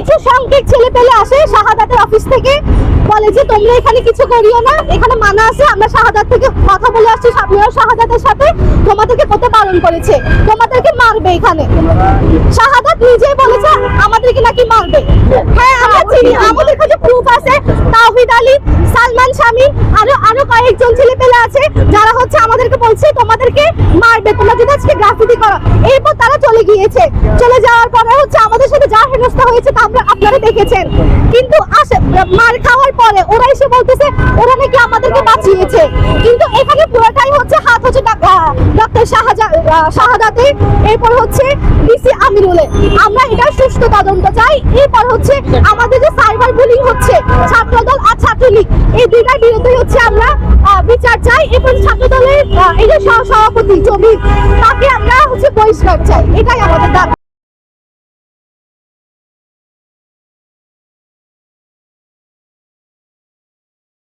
কিছু সংখ্যক ছেলে পেলে আসে শাহাদাতের অফিস থেকে, বলে যে তোমরা এখানে কিছু করিও না, এখানে মানা আছে, আমরা শাহাদাত থেকে কথা বলে আসছি মেয়র শাহাদাতের সাথে, তোমাদেরকে কত বারণ করেছে, তোমাদেরকে মারবে এখানে। শাহাদাত নিজেই বলেছে আমাদেরকে নাকি মারবে। হ্যাঁ আমরা চিনি, আমাদের কাছে প্রুফ আছে। তাওহিদ আলী, সালমান শামীম, আরো কয়েকজন ছেলে পেলে আছে যারা হচ্ছে আমাদেরকে বলছে তোমাদেরকে মারবে তোমরা যদি আজকে গ্রাফিতি করো। এরপর তারা চলে গিয়েছে, চলে যাওয়ার পরে হচ্ছে আমাদের সাথে যা হেনস্থা হয়েছে তা আপনারা দেখেছেন। কিন্তু মার খাওয়ার পরে ওরা এসে বলতেছে ওরা নাকি আমাদেরকে বাঁচিয়েছে, কিন্তু এখানে পুরোটাই হচ্ছে হাত হচ্ছে ডক্টর শাহাদাতে, এরপর হচ্ছে ডিসি আমিরুলের। আমরা এটা সুষ্ঠু তদন্ত চাই। এরপর হচ্ছে আমাদের যে সাইবার বুলিং হচ্ছে ছাত্রদল আর ছাত্রলীগ, এই দুইটার বিরুদ্ধে হচ্ছে আমরা বিচার চাই। এরপর ছাত্রদলের এই যে সভাপতি জমির, তাকে আমরা হচ্ছে বহিষ্কার চাই, এটাই আমাদের দাবি।